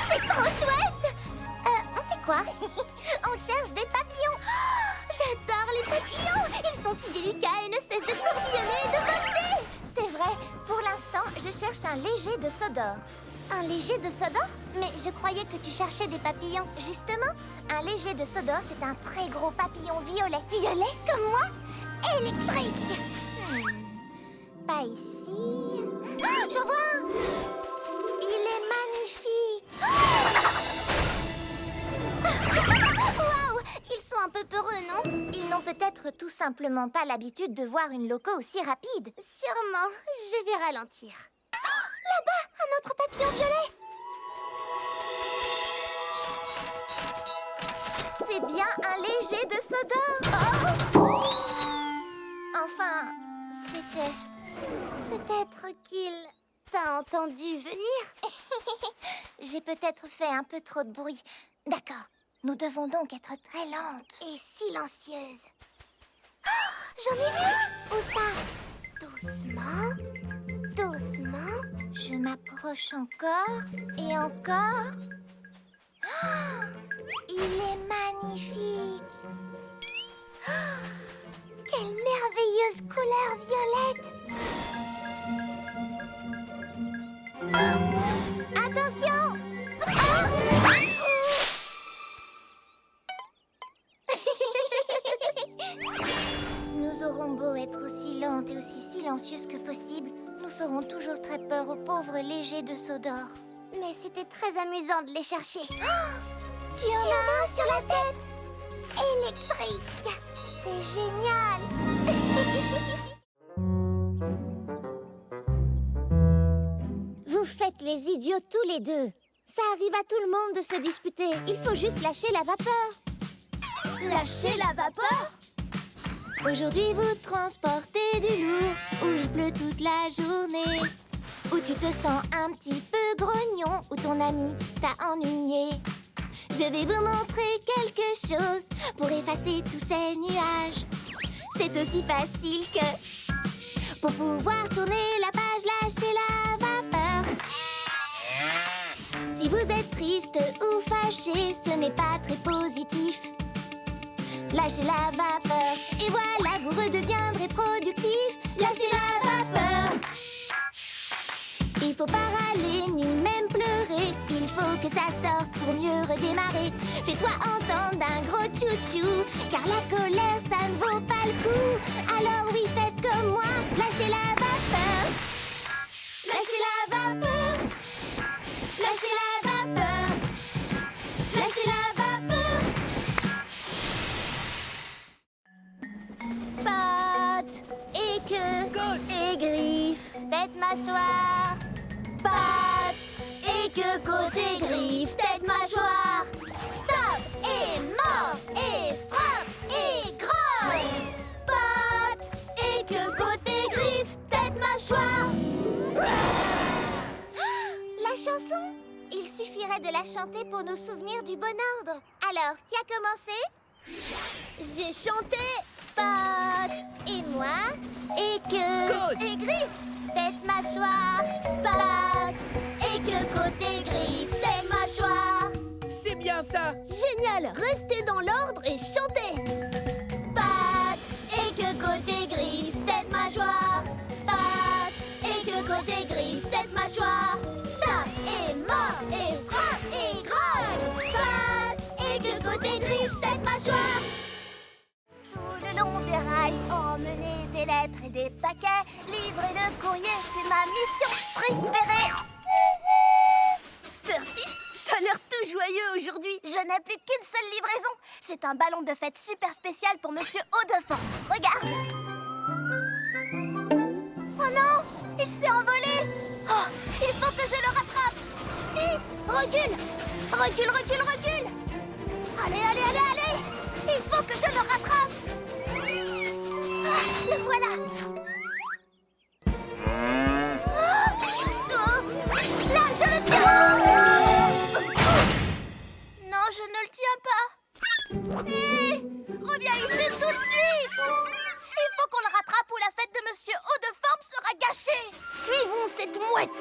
C'est trop chouette! On fait quoi? On cherche des papillons. Oh, j'adore les papillons! Ils sont si délicats et ne cessent de tourbillonner et de voler. C'est vrai, pour l'instant, je cherche un léger de Sodor. Un léger de Sodor? Mais je croyais que tu cherchais des papillons. Justement, un léger de Sodor, c'est un très gros papillon violet. Violet comme moi? Électrique! Pas ici. Oh, j'en vois un! Il est magnifique! Waouh! Ils sont un peu peureux, non? Ils n'ont peut-être tout simplement pas l'habitude de voir une loco aussi rapide. Sûrement. Je vais ralentir. Oh, là-bas, un autre papillon violet! C'est bien un léger de Sodor. Oh! Enfin, c'était... Peut-être qu'il t'a entendu venir. J'ai peut-être fait un peu trop de bruit. D'accord, nous devons donc être très lentes. Et silencieuses. Oh, j'en ai vu un! Où ça? Doucement, doucement. Je m'approche encore et encore. Oh, il est magnifique. Oh, quelle merveilleuse couleur violette! Oh, attention! Oh! Nous aurons beau être aussi lentes et aussi silencieuses que possible, nous ferons toujours très peur aux pauvres légers de Sodor. Mais c'était très amusant de les chercher. Oh, tu en as un sur la tête! Électrique! C'est génial! Vous faites les idiots tous les deux. Ça arrive à tout le monde de se disputer. Il faut juste lâcher la vapeur. Lâcher la vapeur? Aujourd'hui, vous transportez du lourd, où il pleut toute la journée, où tu te sens un petit peu grognon, où ton ami t'a ennuyé. Je vais vous montrer quelque chose pour effacer tous ces nuages. C'est aussi facile que... Pour pouvoir tourner la page, lâchez la vapeur. Si vous êtes triste ou fâché, ce n'est pas très positif. Lâchez la vapeur et voilà, vous redeviendrez productif. Lâchez la vapeur. Il faut pas râler ni même pleurer. Il faut que ça sorte pour mieux redémarrer. Fais-toi entendre d'un gros chouchou, car la colère ça ne vaut pas le coup. Alors oui, faites comme moi, lâchez la vapeur. Lâchez la vapeur. Lâchez la vapeur. Lâchez la vapeur. Pattes et queue et griffes, tête, mâchoire. Pattes et queue, côte et griffes, tête, mâchoire. Tape et mord et frappe et grogne. Pattes et queue, côte et griffes, tête, mâchoire. La chanson? Il suffirait de la chanter pour nous souvenir du bon ordre. Alors, qui a commencé? J'ai chanté pattes et moi et queue et griffes, tête, mâchoire. Pattes et queue, côte et griffes, tête, mâchoire. C'est bien ça! Génial! Restez dans l'ordre et chantez. Pattes et queue, côte et griffes, tête, mâchoire. Pattes et queue, côte et griffes, tête, mâchoire. Tape et mord et frappe et grogne. Pattes et queue, côte et griffes, tête, mâchoire. Tout le long des rails, emmener des lettres et des paquets, livrer le courrier, c'est ma mission préférée. Percy, t'as l'air tout joyeux aujourd'hui. Je n'ai plus qu'une seule livraison. C'est un ballon de fête super spécial pour Monsieur Haut-de-Forme. Regarde. Oh non, il s'est envolé. Oh, il faut que je le rattrape. Vite, recule. Recule, recule, recule. Allez, allez, allez, allez. Il faut que je le rattrape. Ah, le voilà. Là, je le tiens. Non, je ne le tiens pas. Hé, reviens ici tout de suite. Il faut qu'on le rattrape ou la fête de Monsieur Haut-de-Forme sera gâchée. Suivons cette mouette.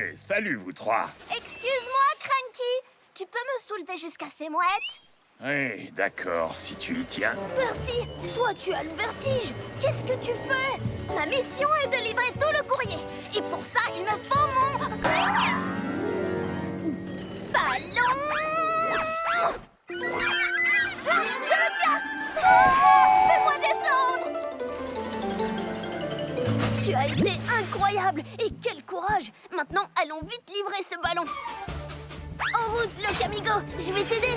Hé, salut vous trois. Excuse-moi, Cranky. Tu peux me soulever jusqu'à ces mouettes? Oui, d'accord, si tu y tiens. Percy, toi tu as le vertige. Qu'est-ce que tu fais? Ma mission est de livrer tout le courrier. Et pour ça, il me faut mon... ballon. Ah, je le tiens. Fais-moi descendre. Tu as été incroyable. Et quel courage. Maintenant, allons vite livrer ce ballon. En route, le Camigo. Je vais t'aider.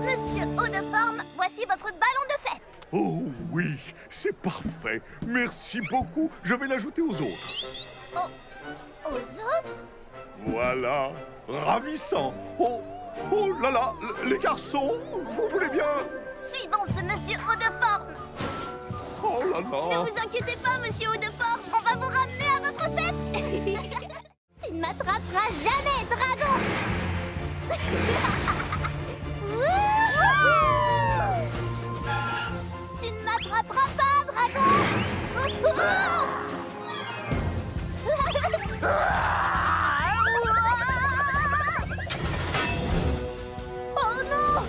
Monsieur Haut de Forme, voici votre ballon de fête. Oh oui, c'est parfait. Merci beaucoup. Je vais l'ajouter aux autres. Aux autres? Voilà, ravissant. Oh, oh là là, les garçons, vous voulez bien? Suivons ce monsieur Haut de Forme. Oh là Ne là. vous inquiétez pas, monsieur Haut de Forme. On va vous ramener à votre fête. Tu ne m'attraperas jamais, dragon. Tu ne m'attraperas pas, dragon. Oh non!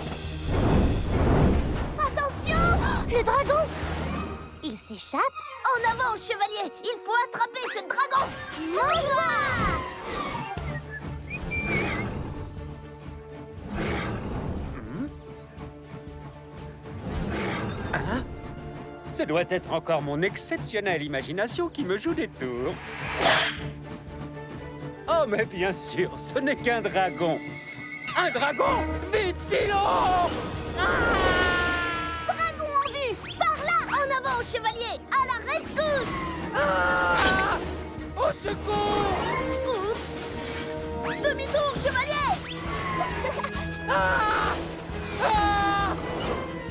Attention! Le dragon! Il s'échappe? En avant, chevalier! Il faut attraper ce dragon! Mon doigt! Ce doit être encore mon exceptionnelle imagination qui me joue des tours. Oh, mais bien sûr, ce n'est qu'un dragon. Un dragon! Vite, filons! Dragon en vue! Par là! En avant, chevalier! À la rescousse! Ah! Au secours! Oups! Demi-tour, chevalier! Ah! Ah!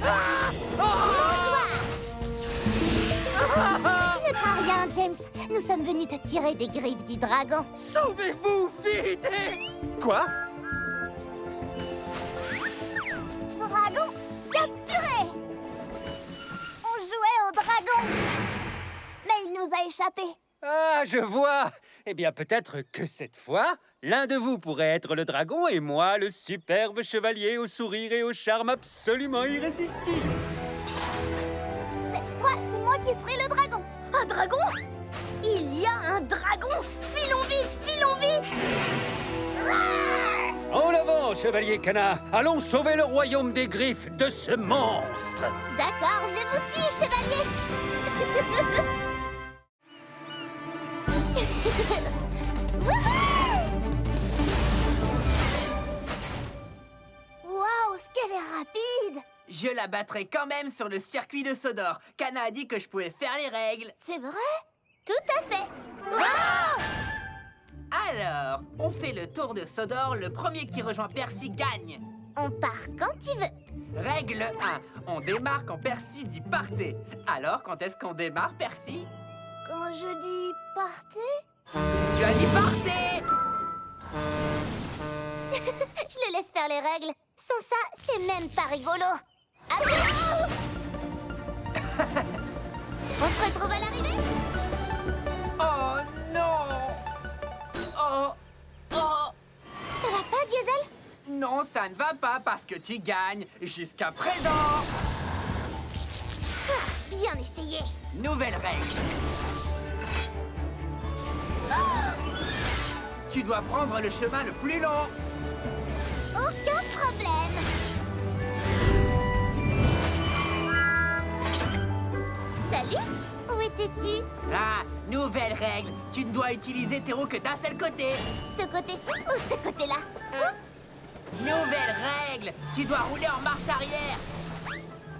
Ah! Bonsoir! Ah! Ne crains rien, James. Nous sommes venus te tirer des griffes du dragon. Sauvez-vous, vite! Quoi? Dragon capturé! On jouait au dragon, mais il nous a échappé. Ah, je vois. Eh bien, peut-être que cette fois, l'un de vous pourrait être le dragon et moi, le superbe chevalier au sourire et au charme absolument irrésistible. Cette fois, c'est moi qui serai le dragon. Un dragon? Il y a un dragon! Filons vite, filons vite! En avant, chevalier canard. Allons sauver le royaume des griffes de ce monstre. D'accord, je vous suis, chevalier. Waouh, ce qu'elle est rapide! Je la battrai quand même sur le circuit de Sodor. Kana a dit que je pouvais faire les règles. C'est vrai? Tout à fait. Alors, on fait le tour de Sodor. Le premier qui rejoint Percy gagne. On part quand tu veux. Règle 1. On démarre quand Percy dit partez. Alors, quand est-ce qu'on démarre, Percy? Quand je dis partez, Tu as dit partez! je le laisse faire les règles. Sans ça, c'est même pas rigolo. Attention! On se retrouve à l'arrivée? Oh non! Oh! Oh! Ça va pas, Diesel? Non, ça ne va pas parce que tu gagnes jusqu'à présent. Ah, bien essayé. Nouvelle règle. Tu dois prendre le chemin le plus long. Aucun problème. Salut, où étais-tu? Ah, nouvelle règle. Tu ne dois utiliser tes roues que d'un seul côté. Ce côté-ci ou ce côté-là? Nouvelle règle. Tu dois rouler en marche arrière.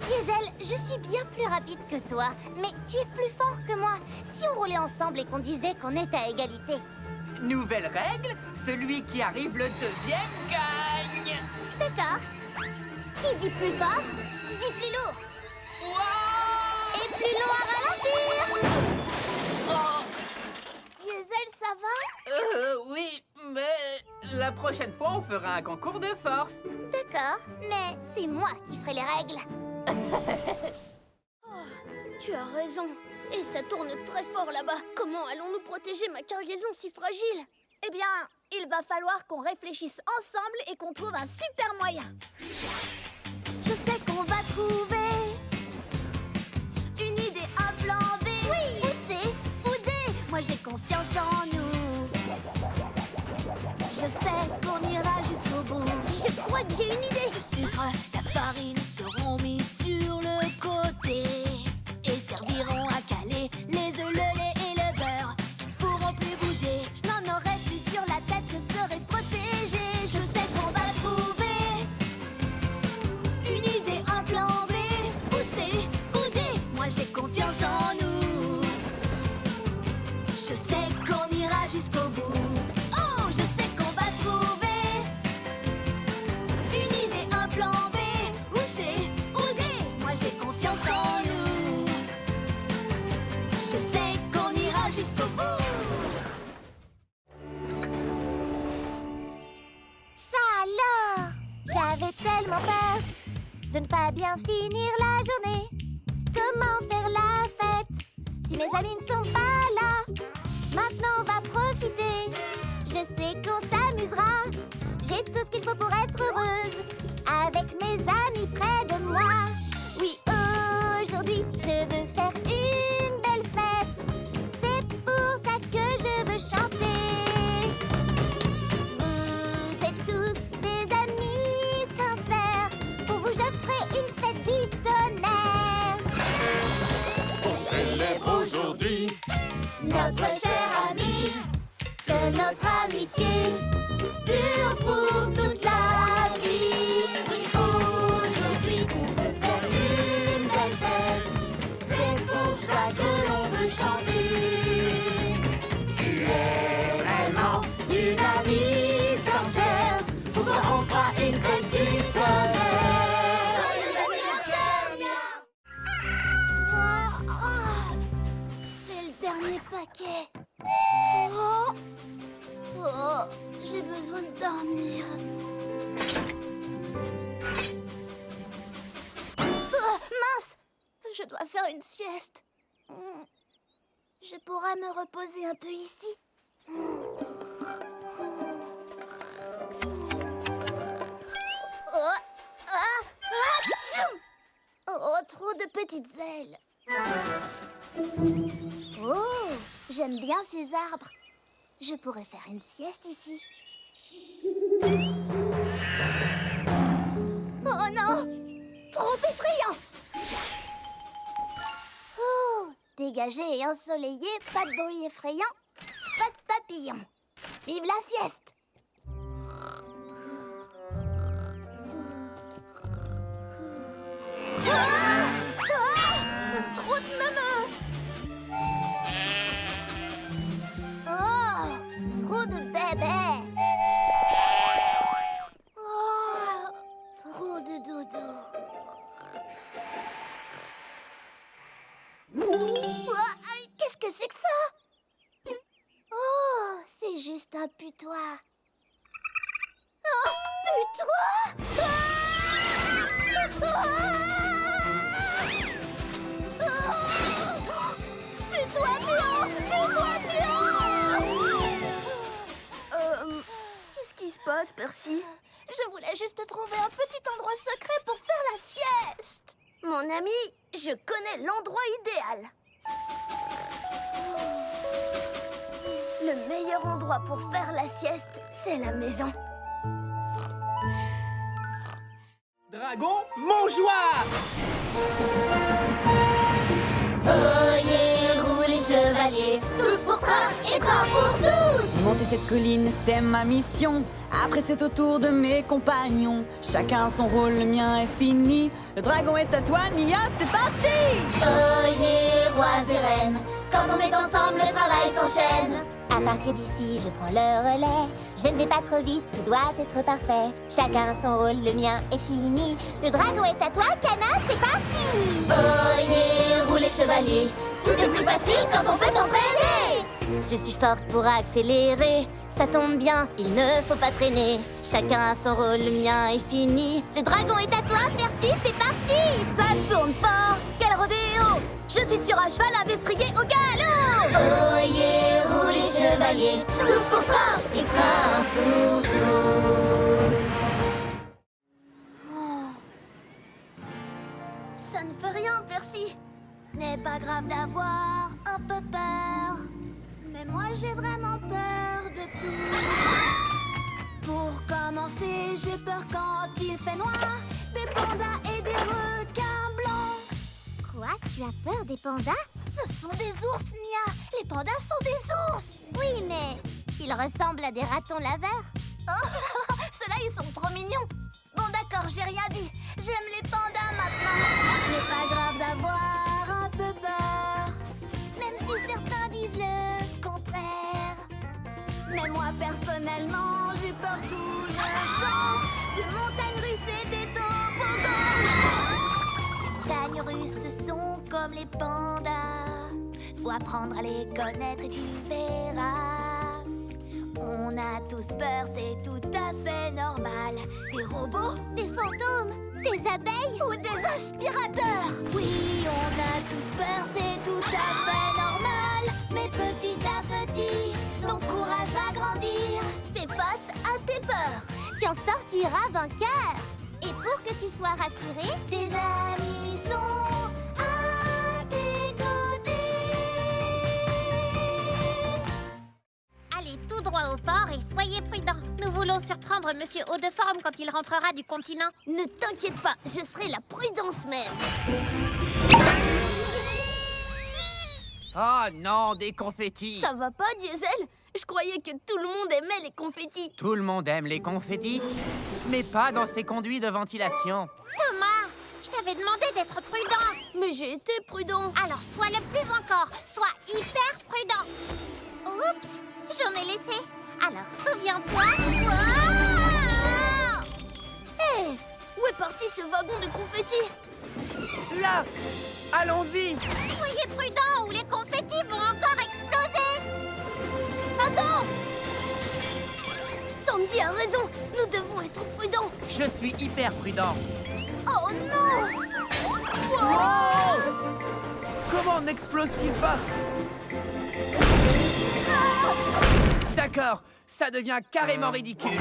Diesel, je suis bien plus rapide que toi, mais tu es plus fort que moi. Si on roulait ensemble et qu'on disait qu'on est à égalité. Nouvelle règle. Celui qui arrive le deuxième gagne. D'accord. Qui dit plus fort, dit plus lourd. Wow! Et plus long à ralentir. Oh, Diesel, ça va? oui, mais la prochaine fois, on fera un concours de force. D'accord, mais c'est moi qui ferai les règles. Tu as raison. Et ça tourne très fort là-bas. Comment allons-nous protéger ma cargaison si fragile? Eh bien, il va falloir qu'on réfléchisse ensemble et qu'on trouve un super moyen. Je sais qu'on va trouver une idée, un plan B. Oui! Ou C, ou D. Moi, j'ai confiance en nous. Je sais qu'on ira jusqu'au bout. Je crois que j'ai une idée. Le sucre, la farine seront mis sur le côté et serviront à caler les œufs, le lait et le beurre. Ils pourront plus bouger. Je n'en aurai plus sur la tête, je serai protégée. Je sais qu'on va trouver une idée, un plan B. Ou C, ou D. Moi j'ai confiance en nous. Je sais qu'on ira jusqu'au bout. Oh, je sais qu'on va trouver une idée, un plan B. Ou C, ou D. Moi j'ai confiance en nous. Je sais qu'on ira jusqu'au bout. Ça alors, j'avais tellement peur de ne pas bien finir la journée. Comment faire la fête si mes amis ne sont pas là? Maintenant on va profiter. Je sais qu'on s'amusera. J'ai tout ce qu'il faut pour être heureuse avec mes amis près de moi. Oui, aujourd'hui je veux faire une belle fête. C'est pour ça que je veux chanter. Vous êtes tous des amis sincères. Pour vous, je ferai une fête du tonnerre. On célèbre aujourd'hui Notre cher ami, que notre amitié dure pour toute la vie. Oui, aujourd'hui, on veut faire une belle fête. C'est pour ça que l'on veut chanter. Tu es vraiment une amie sincère. Pour toi, on fera une fête du tonnerre. Joyeux anniversaire! C'est le dernier paquet. Oh, j'ai besoin de dormir. Mince! Je dois faire une sieste. Je pourrais me reposer un peu ici. Oh, trop de petites ailes. Oh, j'aime bien ces arbres. Je pourrais faire une sieste ici. Oh non! Trop effrayant! Oh, dégagé et ensoleillé, pas de bruit effrayant, pas de papillons. Vive la sieste! Trop de meumeux! Oh, trop de bébés! Oh, trop de dodo. Qu'est-ce que c'est que ça? Oh, c'est juste un putois. Oh, putois! Putois blanc! Putois blanc! Qu'est-ce qui se passe, Percy? Je voulais juste trouver un petit endroit secret pour faire la sieste. Mon ami, je connais l'endroit idéal. Le meilleur endroit pour faire la sieste, c'est la maison. Dragon, mangeoire! Oyez, roulez les chevaliers, tous pour train et train pour tous. Monter cette colline, c'est ma mission. Après, c'est au tour de mes compagnons. Chacun son rôle, le mien est fini. Le dragon est à toi, Nia, c'est parti! Oyez, rois et reines, quand on est ensemble, le travail s'enchaîne. À partir d'ici, je prends le relais. Je ne vais pas trop vite, tout doit être parfait. Chacun son rôle, le mien est fini. Le dragon est à toi, Cana, c'est parti! Oyez, roulez chevalier, tout est plus facile quand on peut s'entraîner. Je suis forte pour accélérer. Ça tombe bien, il ne faut pas traîner. Chacun a son rôle, le mien est fini. Le dragon est à toi, merci, c'est parti! Ça tourne fort, quel rodéo! Je suis sur un cheval à destrier au galop! Oyez, roulez chevalier. chevaliers, tous pour train et train pour tous. Ça ne fait rien, Percy. Ce n'est pas grave d'avoir un peu peur. Mais moi, j'ai vraiment peur de tout. Pour commencer, j'ai peur quand il fait noir. Des pandas et des requins blancs. Quoi? Tu as peur des pandas? Ce sont des ours, Nia. Les pandas sont des ours. Oui, mais ils ressemblent à des ratons laveurs. Oh, ceux-là, ils sont trop mignons. Bon, d'accord, j'ai rien dit. J'aime les pandas maintenant. Ce n'est pas grave d'avoir un peu peur, même si certains disent le contraire. Mais moi, personnellement, j'ai peur tout le temps. Des montagnes russes et des toboggans. Les montagnes russes sont comme les pandas. Faut apprendre à les connaître et tu verras. On a tous peur, c'est tout à fait normal. Des robots, Des fantômes? Des abeilles? ou des aspirateurs. Oui, on a tous peur, c'est tout à fait normal. Mais petit à petit, ton courage va grandir. Fais face à tes peurs. Tu en sortiras vainqueur. Et pour que tu sois rassuré, Tes amis sont à tes côtés. allez tout droit au port et soyez prudents. Nous voulons surprendre Monsieur Haut-de-Forme quand il rentrera du continent. Ne t'inquiète pas, je serai la prudence même. Oh non, des confettis. Ça va pas, Diesel? Je croyais que tout le monde aimait les confettis. Tout le monde aime les confettis, mais pas dans ces conduits de ventilation. Thomas, je t'avais demandé d'être prudent. Mais j'ai été prudent. Alors sois le plus encore. Sois hyper prudent. Oups, j'en ai laissé. Alors souviens-toi. Wow! Hé, où est parti ce wagon de confettis? Là, allons-y. Soyez prudents ou les confettis vont encore exploser. Attends! Sandy a raison, nous devons être prudents. Je suis hyper prudent. Oh non! Comment n'explose-t-il pas? D'accord, ça devient carrément ridicule.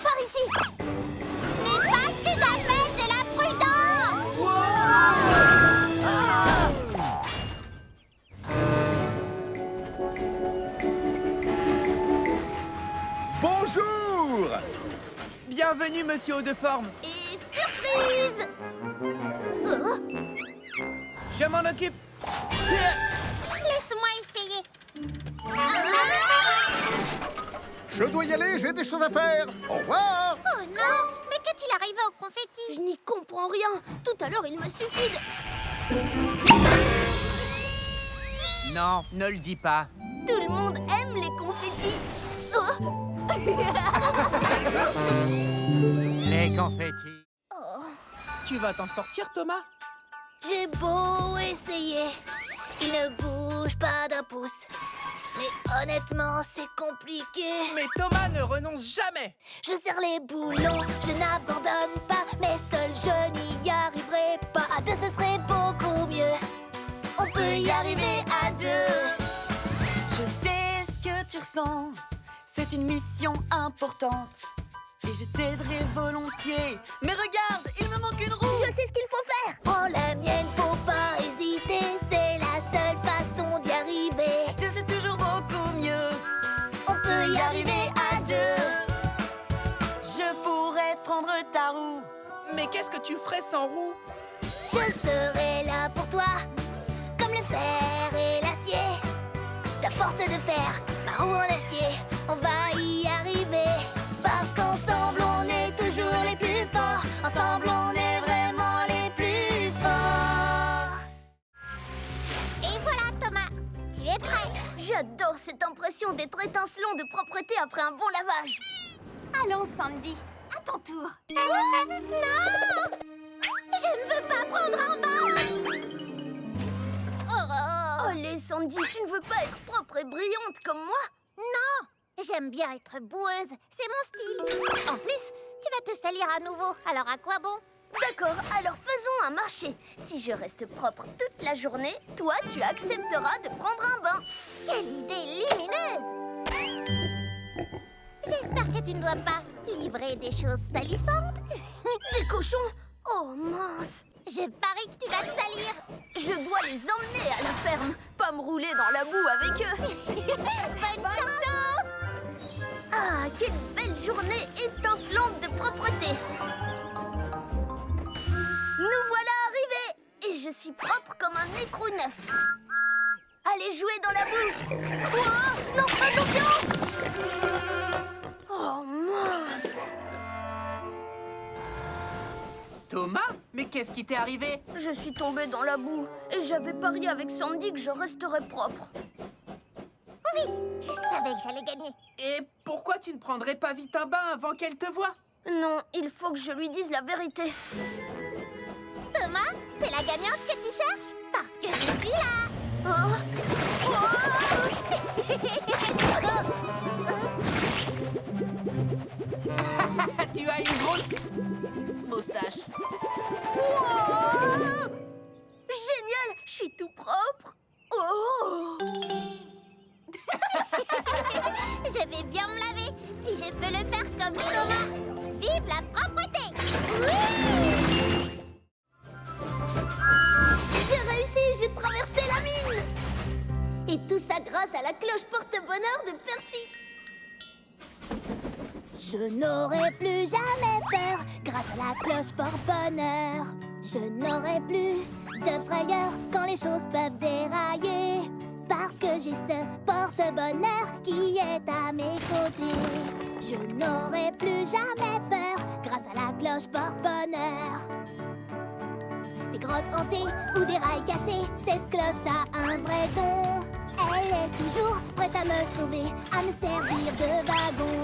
Par ici! Ce n'est pas ce que j'appelle de la prudence. Bonjour! Bienvenue, monsieur Haut-de-Forme. Et surprise! Je m'en occupe. Laisse-moi essayer. Je dois y aller, j'ai des choses à faire. Au revoir! Oh non! Mais qu'est-il arrivé au confetti? Je n'y comprends rien. Tout à l'heure, il m'a suffi de... Non, ne le dis pas. Tout le monde aime les confettis. Oh. Les confettis. Oh. Tu vas t'en sortir, Thomas? J'ai beau essayer, il ne bouge pas d'un pouce. Mais honnêtement, c'est compliqué. Mais Thomas ne renonce jamais. Je serre les boulons, je n'abandonne pas. Mais seul, je n'y arriverai pas. À deux, ce serait beaucoup mieux. On peut y arriver à deux. Je sais ce que tu ressens, c'est une mission importante. Et je t'aiderai volontiers. Mais regarde, il me manque une roue. Je sais ce qu'il faut faire. Prends la mienne, faut pas hésiter. C'est la seule façon d'y arriver. Deux, c'est toujours beaucoup mieux. On peut y arriver à deux. Je pourrais prendre ta roue. Mais qu'est-ce que tu ferais sans roue? Je serai là pour toi, comme le fer et l'acier. Ta force de fer, ma roue en acier. On va y arriver. Parce qu'ensemble, on est toujours les plus forts. Ensemble, on est vraiment les plus forts. Et voilà, Thomas. Tu es prêt. J'adore cette impression d'être étincelant de propreté après un bon lavage. Allons, Sandy, à ton tour. Non! Je ne veux pas prendre un bain. Oh. Allez, Sandy, tu ne veux pas être propre et brillante comme moi? Non! J'aime bien être boueuse. C'est mon style. En plus, tu vas te salir à nouveau. Alors à quoi bon? D'accord, alors faisons un marché. Si je reste propre toute la journée, toi, tu accepteras de prendre un bain. Quelle idée lumineuse! J'espère que tu ne dois pas livrer des choses salissantes. Des cochons? Oh mince! Je parie que tu vas te salir. Je dois les emmener à la ferme, pas me rouler dans la boue avec eux. Bonne chance! Ah, quelle belle journée étincelante de propreté! Nous voilà arrivés! Et je suis propre comme un écrou neuf. Allez jouer dans la boue! Oh, non, attention! Oh mince! Thomas, mais qu'est-ce qui t'est arrivé? Je suis tombée dans la boue et j'avais parié avec Sandy que je resterais propre. Oui, je savais que j'allais gagner. Et pourquoi tu ne prendrais pas vite un bain avant qu'elle te voie? Non, il faut que je lui dise la vérité. Thomas, c'est la gagnante que tu cherches? Parce que je suis là. Oh. Tu as une grosse moustache. Oh. Génial, je suis tout propre. Oh. Je vais bien me laver si je peux le faire comme Thomas. Vive la propreté! Oui! J'ai réussi, j'ai traversé la mine. Et tout ça grâce à la cloche porte-bonheur de Percy. Je n'aurai plus jamais peur grâce à la cloche porte-bonheur. Je n'aurai plus de frayeur quand les choses peuvent dérailler. Parce que j'ai ce porte-bonheur qui est à mes côtés. Je n'aurai plus jamais peur grâce à la cloche porte-bonheur. Des grottes hantées ou des rails cassés, cette cloche a un vrai don. Elle est toujours prête à me sauver, à me servir de wagon.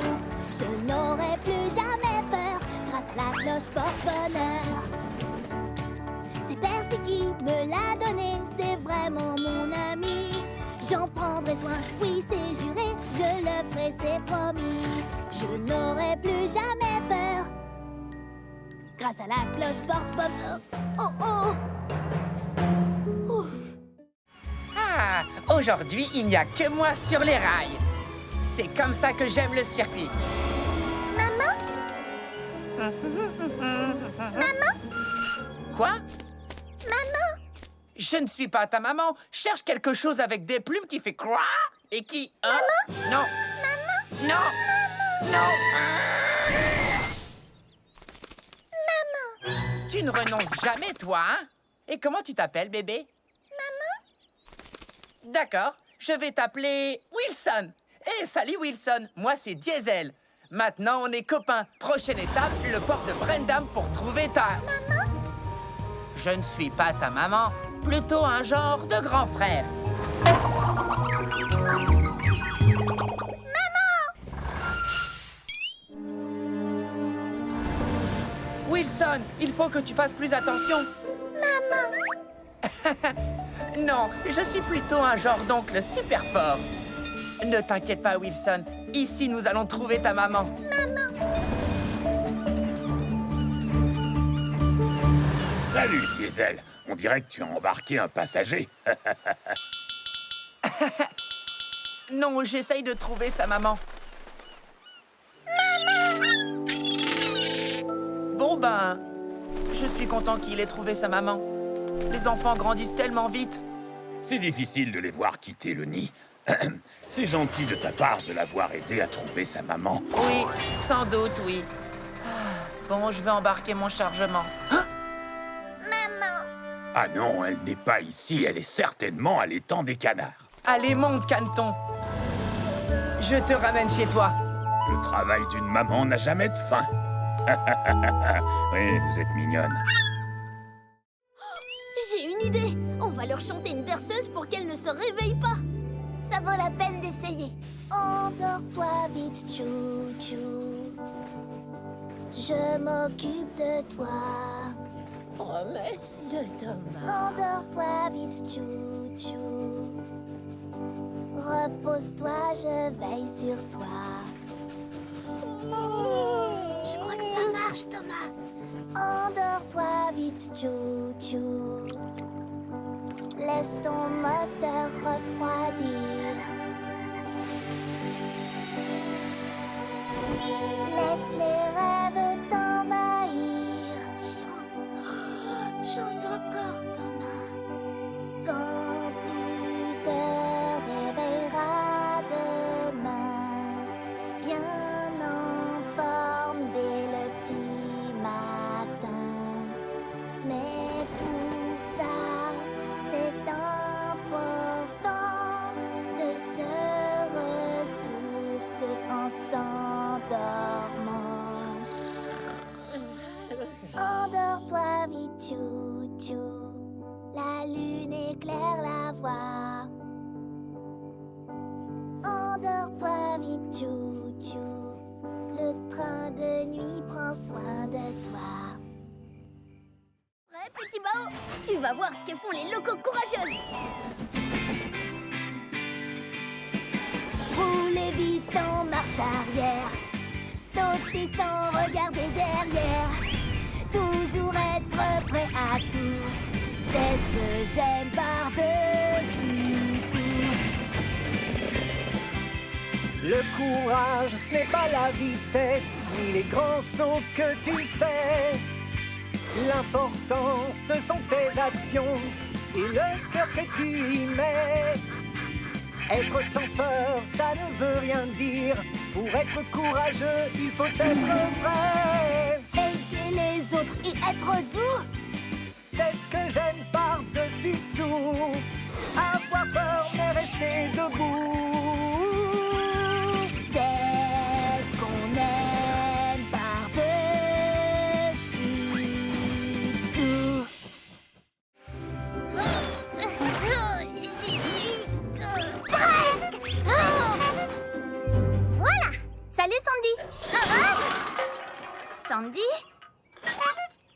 Je n'aurai plus jamais peur grâce à la cloche porte-bonheur. C'est Percy qui me l'a donné, c'est vraiment mon ami. J'en prendrai soin, oui c'est juré, je le ferai, c'est promis. Je n'aurai plus jamais peur grâce à la cloche porte-bonheur. Oh oh! Ouf! Ah, aujourd'hui, il n'y a que moi sur les rails. C'est comme ça que j'aime le circuit. Maman? Quoi? Maman? Je ne suis pas ta maman. Cherche quelque chose avec des plumes qui fait quoi et qui... Maman? Non. Maman? Non. Non. Maman. Tu ne renonces jamais, toi, hein? Et comment tu t'appelles, bébé? Maman. D'accord. Je vais t'appeler Wilson. Eh, salut, Wilson. Moi, c'est Diesel. Maintenant, on est copains. Prochaine étape, le port de Brendam pour trouver ta... Maman? Je ne suis pas ta maman. Plutôt un genre de grand frère. Wilson, il faut que tu fasses plus attention. Maman. Non, je suis plutôt un genre d'oncle super fort. Ne t'inquiète pas, Wilson. Ici, nous allons trouver ta maman. Salut, Diesel. On dirait que tu as embarqué un passager. Non, j'essaye de trouver sa maman. Bon ben, je suis content qu'il ait trouvé sa maman. Les enfants grandissent tellement vite. C'est difficile de les voir quitter le nid. C'est gentil de ta part de l'avoir aidé à trouver sa maman. Oui, sans doute, oui. Ah, bon, je vais embarquer mon chargement. Hein? Ah non, elle n'est pas ici. Elle est certainement à l'étang des canards. Allez, monte, Caneton. Je te ramène chez toi. Le travail d'une maman n'a jamais de fin. Oui, vous êtes mignonne. J'ai une idée. On va leur chanter une berceuse pour qu'elles ne se réveillent pas. Ça vaut la peine d'essayer. Endors-toi vite, chou-chou. Je m'occupe de toi. Promesse de Thomas. Endors-toi vite, chou-chou. Repose-toi, je veille sur toi. Je crois que ça marche, Thomas. Endors-toi vite, chou-chou. Laisse ton moteur refroidir. Laisse les rêves t'envahir. Chante, chante encore, Thomas. Quand tu te réveilleras demain, bien en forme dès le petit matin. Mais pour ça, c'est important de se ressourcer en s'endormant. Endors-toi vite, chou-chou. La lune éclaire la voie. Endors-toi vite, chou-chou. Le train de nuit prend soin de toi. Ouais, petit Bao, tu vas voir ce que font les locos courageuses. Roulez vite en marche arrière. Sautez sans regarder derrière. Toujours être prêt à tout. C'est ce que j'aime par-dessus tout. Le courage, ce n'est pas la vitesse, ni les grands sauts que tu fais. L'important, ce sont tes actions et le cœur que tu y mets. Être sans peur, ça ne veut rien dire. Pour être courageux, il faut être vrai. Aider les autres et être doux. C'est ce que j'aime par-dessus tout. Avoir peur mais rester debout. C'est ce qu'on aime par-dessus tout. J'y suis presque. Voilà. Salut Sandy. Sandy?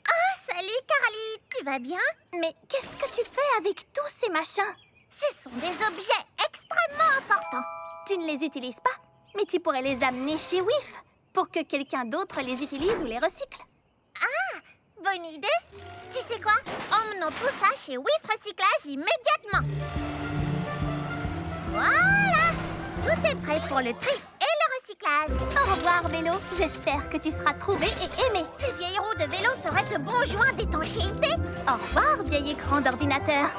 Ah, salut Carly. Tu vas bien? Mais qu'est-ce que tu fais avec tous ces machins? Ce sont des objets extrêmement importants. Tu ne les utilises pas, mais tu pourrais les amener chez WIF pour que quelqu'un d'autre les utilise ou les recycle. Ah, bonne idée. Tu sais quoi? Emmenons tout ça chez WIF Recyclage immédiatement. Voilà, tout est prêt pour le tri et le recyclage. Au revoir, vélo. J'espère que tu seras trouvé et aimé. Ces vieilles roues de vélo feraient de bons joints d'étanchéité. Au revoir, vieil écran d'ordinateur.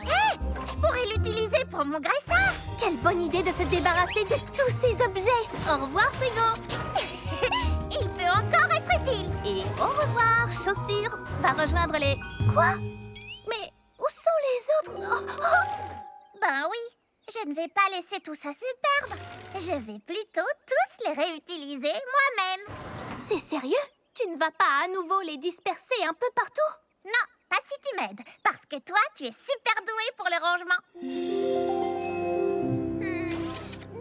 Hé, je pourrais l'utiliser pour mon graisseur. Quelle bonne idée de se débarrasser de tous ces objets. Au revoir, frigo. Il peut encore être utile. Et au revoir, chaussures. Va rejoindre les... Quoi? Mais où sont les autres? Ben oui, je ne vais pas laisser tout ça se perdre. Je vais plutôt tous les réutiliser moi-même. C'est sérieux? Tu ne vas pas à nouveau les disperser un peu partout? Non, pas si tu m'aides. Parce que toi, tu es super doué pour le rangement.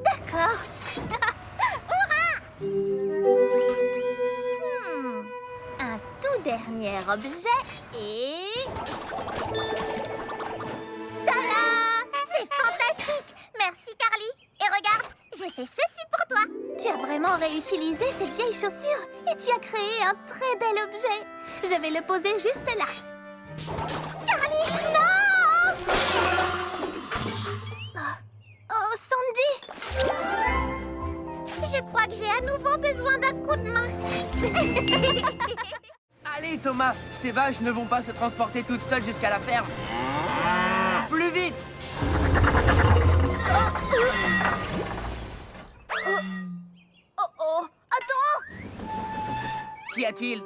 D'accord. Hurrah! Un tout dernier objet et... Tada! C'est fantastique! Merci, Carly. Et regarde, j'ai fait ceci pour toi. Tu as vraiment réutilisé ces vieilles chaussures et tu as créé un très bel objet. Je vais le poser juste là. Carly, non! Oh, Sandy! Je crois que j'ai à nouveau besoin d'un coup de main. Allez, Thomas, ces vaches ne vont pas se transporter toutes seules jusqu'à la ferme. Plus vite! Oh, attends! Qu'y a-t-il?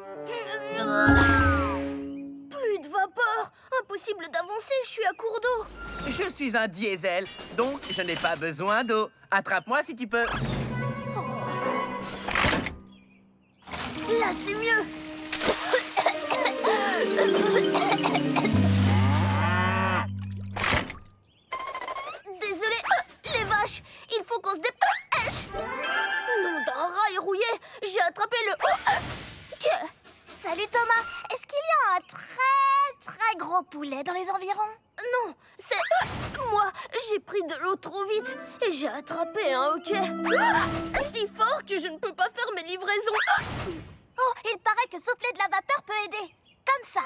Plus de vapeur! Impossible d'avancer, je suis à court d'eau. Je suis un diesel, donc je n'ai pas besoin d'eau. Attrape-moi si tu peux. Là, c'est mieux. Désolé, les vaches, il faut qu'on se dépêche. Nom d'un rail rouillé, j'ai attrapé le... Salut Thomas, est-ce qu'il y a un très gros poulet dans les environs? Non, c'est... moi, j'ai pris de l'eau trop vite et j'ai attrapé un hoquet. Si fort que je ne peux pas faire mes livraisons. Oh, il paraît que souffler de la vapeur peut aider. Comme ça.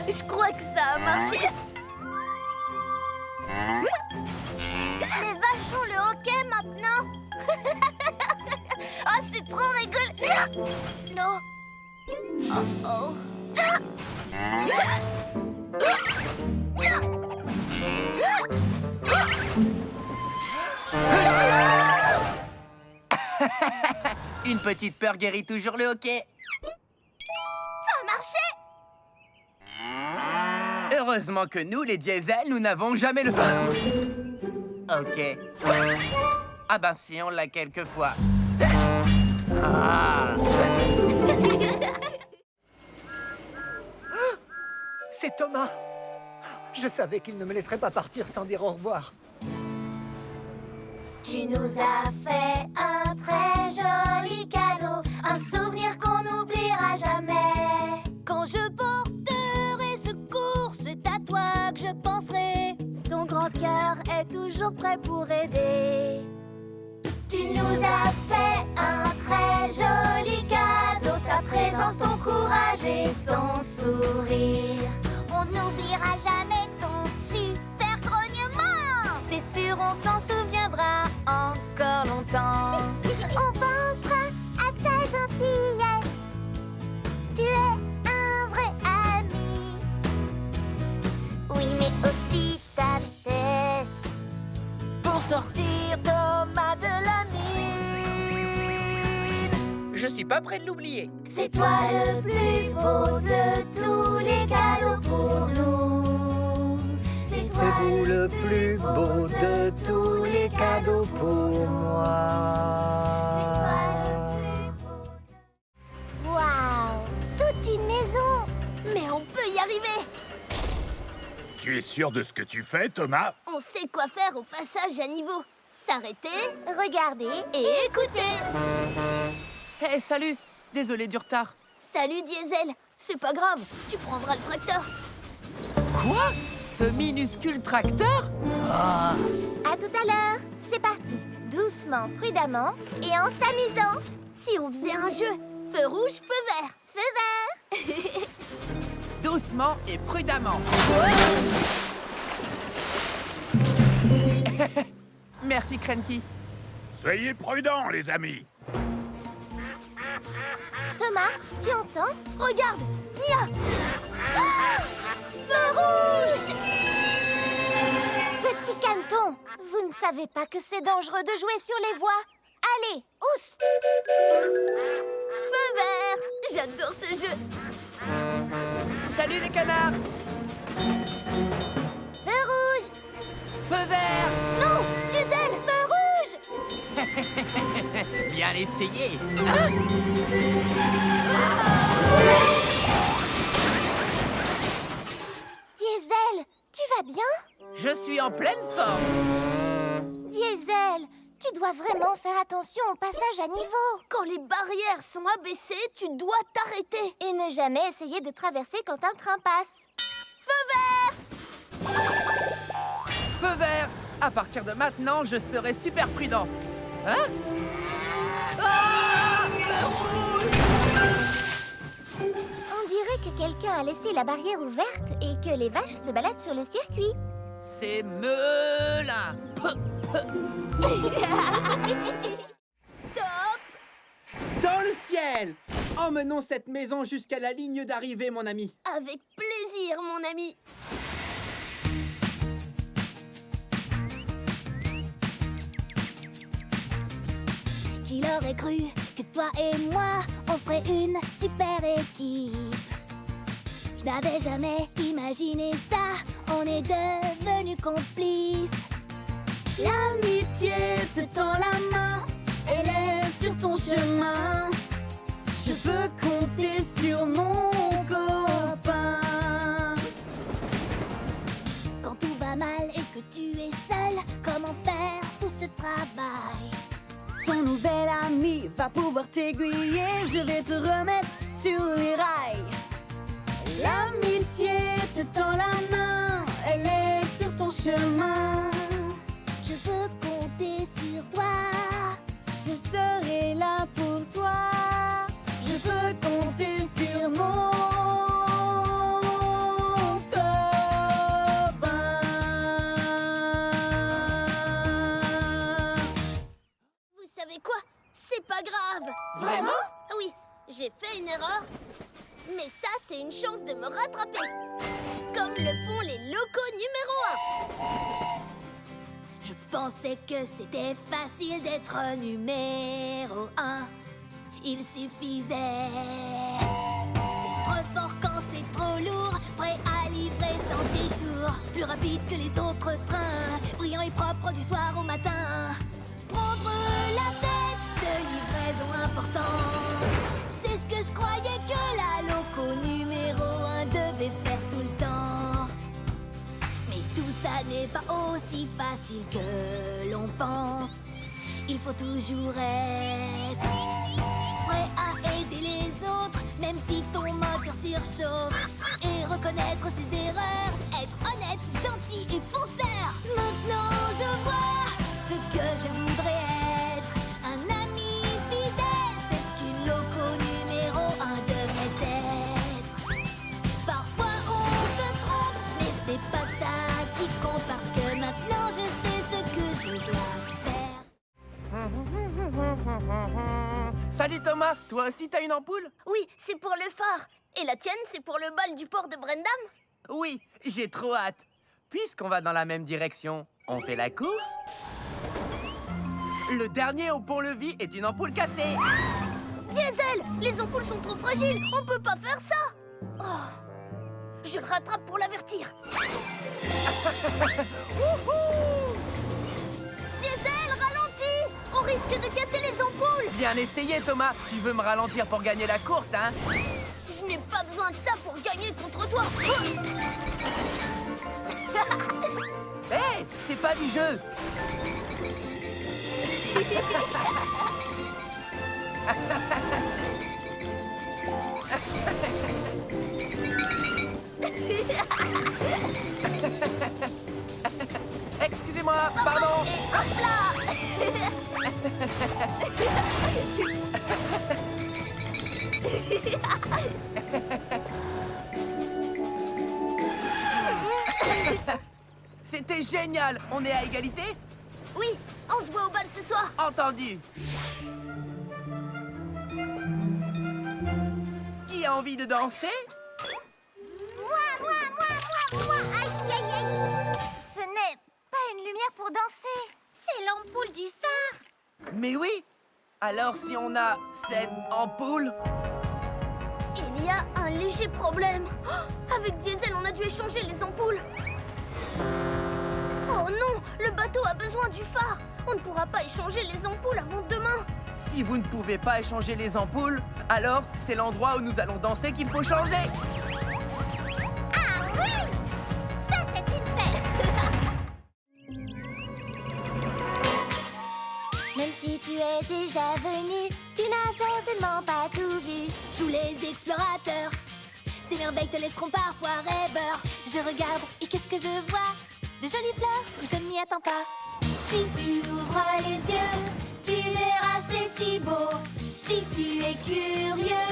Je crois que ça a marché. Les vaches ont le hockey maintenant. Oh, c'est trop rigolo. Non. Oh oh. Une petite peur guérit toujours le hockey. Ça a marché. Heureusement que nous, les diesels, nous n'avons jamais le... Ok. Ah ben si, on l'a quelquefois. Ah. C'est Thomas. Je savais qu'il ne me laisserait pas partir sans dire au revoir. Tu nous as fait un très joli cadeau, un souvenir qu'on n'oubliera jamais. Quand je porterai secours, c'est à toi que je penserai. Ton grand cœur est toujours prêt pour aider. Tu nous as fait un très joli cadeau, ta présence, ton courage et ton sourire. On n'oubliera jamais ton super grognement. C'est sûr, on s'en souviendra encore longtemps. On pensera à ta gentillesse. Tu es un vrai ami. Oui, mais aussi ta vitesse. Pour sortir Thomas de la mine. Je suis pas prêt de l'oublier. C'est toi le plus beau de tous les cadeaux pour nous. C'est vous le plus beau de tous les cadeaux pour moi. Waouh, toute une maison. Mais on peut y arriver. Tu es sûr de ce que tu fais, Thomas? On sait quoi faire au passage à niveau. S'arrêter, regarder et écouter. Hé, salut. Désolé du retard. Salut Diesel, c'est pas grave, tu prendras le tracteur. Quoi? Ce minuscule tracteur? À tout à l'heure, c'est parti. Doucement, prudemment et en s'amusant. Si on faisait un jeu, feu rouge, feu vert, feu vert. Doucement et prudemment. Merci, Cranky. Soyez prudents, les amis. Thomas, tu entends? Regarde, Nia. Ah, feu rouge. Petit caneton, vous ne savez pas que c'est dangereux de jouer sur les voies. Allez, oust. Feu vert. J'adore ce jeu. Salut, les canards. Feu rouge. Feu vert. Non, Diesel, feu rouge. Bien essayé. Diesel, tu vas bien? Je suis en pleine forme. Diesel, tu dois vraiment faire attention au passage à niveau. Quand les barrières sont abaissées, tu dois t'arrêter. Et ne jamais essayer de traverser quand un train passe. Feu vert! Feu vert. À partir de maintenant, je serai super prudent. Hein? Ah! Feu rouge! On dirait que quelqu'un a laissé la barrière ouverte et que les vaches se baladent sur le circuit. C'est Melin. Top! Dans le ciel! Emmenons cette maison jusqu'à la ligne d'arrivée, mon ami. Avec plaisir, mon ami. Qui l'aurait cru que toi et moi, on ferait une super équipe. Je n'avais jamais imaginé ça, on est devenus complices. L'amitié te tend la main, elle est sur ton chemin. Je peux compter sur mon copain. Quand tout va mal et que tu es seul, comment faire tout ce travail? Ton nouvel ami va pouvoir t'aiguiller. Je vais te remettre sur les rails. L'amitié te tend la main, elle est sur ton chemin. Je veux compter sur toi. Je serai là pour toi. Je peux compter sur mon copain. Vous savez quoi? C'est pas grave. Vraiment? Oui, j'ai fait une erreur. Mais ça, c'est une chance de me rattraper. Comme le font les locaux numéro 1. Je pensais que c'était facile d'être numéro 1. Il suffisait d'être fort quand c'est trop lourd, prêt à livrer sans détour, plus rapide que les autres trains, brillant et propre du soir au matin. Prendre la tête de livraison importante, c'est ce que je croyais que la loco numéro 1 devait faire tout le temps. Mais tout ça n'est pas aussi facile que l'on pense. Il faut toujours être prêt à aider les autres, même si ton moteur surchauffe, et reconnaître ses erreurs, être honnête, gentil et fonceur. Maintenant je vois ce que je voudrais être, un ami fidèle, c'est ce qu'une loco numéro 1 devrait être. Parfois on se trompe, mais c'est pas ça qui compte, parce que maintenant je sais ce que je dois faire. Salut Thomas, toi aussi t'as une ampoule? Oui, c'est pour le phare. Et la tienne, c'est pour le bal du port de Brendam? Oui, j'ai trop hâte. Puisqu'on va dans la même direction, on fait la course? Le dernier au pont-levis est une ampoule cassée. Diesel, les ampoules sont trop fragiles, on peut pas faire ça. Oh, je le rattrape pour l'avertir. Diesel, ralentis, on risque de casser les ampoules. Bien essayé Thomas, tu veux me ralentir pour gagner la course, hein? Je n'ai pas besoin de ça pour gagner contre toi. Hé, c'est pas du jeu. Excusez-moi, pardon. Et hop là. C'était génial. On est à égalité? Oui, on se voit au bal ce soir. Entendu. Qui a envie de danser? Moi. Aïe, aïe, aïe. Ce n'est pas une lumière pour danser. C'est l'ampoule du phare. Mais oui. Alors si on a cette ampoule... Il y a un léger problème. Oh, avec Diesel, on a dû échanger les ampoules. Oh non, le bateau a besoin du phare. On ne pourra pas échanger les ampoules avant demain. Si vous ne pouvez pas échanger les ampoules, alors c'est l'endroit où nous allons danser qu'il faut changer. Ah oui, ça c'est une fête. Même si tu es déjà venu, tu n'as certainement pas tout vu. Joue les explorateurs. Ces merveilles te laisseront parfois rêveur. Je regarde et qu'est-ce que je vois? De jolies fleurs, je ne m'y attends pas. Si tu ouvres les yeux, tu verras c'est si beau. Si tu es curieux,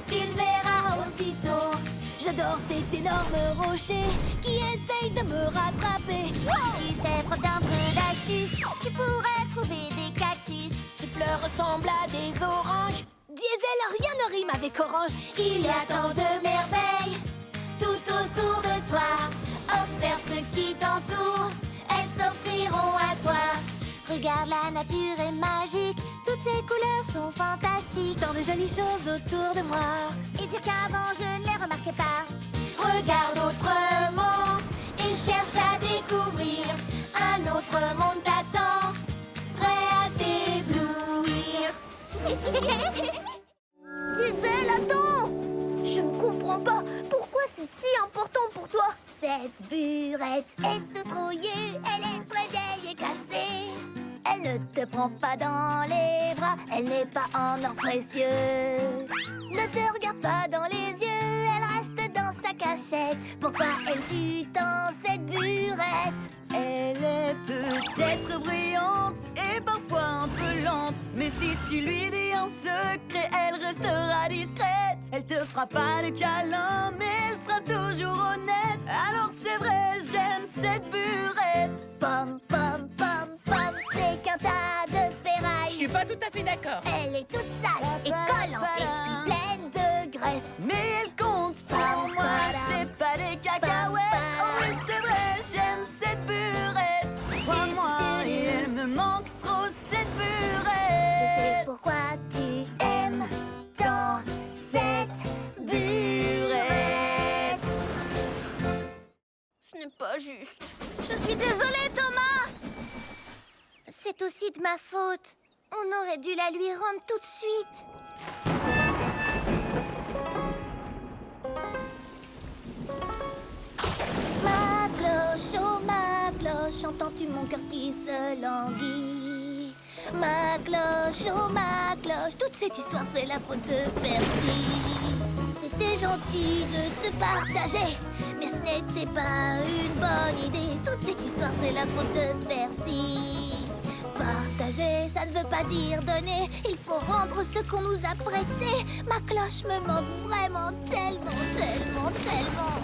tu le verras aussitôt. J'adore cet énorme rocher qui essaye de me rattraper. Si tu fais preuve d'un peu d'astuce, tu pourrais trouver des cactus. Ces fleurs ressemblent à des oranges. Diesel, rien ne rime avec orange. Il y a tant de merveilles tout autour de toi. Observe ce qui t'entoure, elles s'offriront à toi. Regarde, la nature est magique, toutes ces couleurs sont fantastiques. Tant de jolies choses autour de moi, et dire qu'avant je ne les remarquais pas. Regarde autrement et cherche à découvrir. Un autre monde t'attend, prêt à t'éblouir. Diesel, attends! Je ne comprends pas. Pourquoi c'est si important pour toi? Cette burette est toute rouillée, elle est très vieille et cassée. Elle ne te prend pas dans les bras, elle n'est pas en or précieux. Ne te regarde pas dans les yeux, elle reste dans sa cachette. Pourquoi aimes-tu tant cette burette? Elle est peut-être brillante et parfois un peu lente. Mais si tu lui dis un secret, elle restera discrète. Elle te fera pas de câlin, mais elle sera toujours honnête. Alors c'est vrai, j'aime cette burette. Pom, pom, pom, pom, c'est qu'un tas de Je ferraille. suis pas tout à fait d'accord. Elle est toute sale et collante et puis pleine de graisse. Mais elle compte pour moi, c'est pas des cacahuètes. Oh oui, c'est vrai, j'aime cette burette. Crois-moi, et elle me manque trop cette burette. Je sais pourquoi tu aimes tant cette burette. Ce n'est pas juste. Je suis désolée, Thomas. C'est aussi de ma faute. On aurait dû la lui rendre tout de suite. Ma cloche, oh ma cloche, entends-tu mon cœur qui se languit? Ma cloche, oh ma cloche, toute cette histoire c'est la faute de Percy. C'était gentil de te partager, mais ce n'était pas une bonne idée. Toute cette histoire c'est la faute de Percy. Partager, ça ne veut pas dire donner. Il faut rendre ce qu'on nous a prêté. Ma cloche me manque vraiment tellement, tellement, tellement.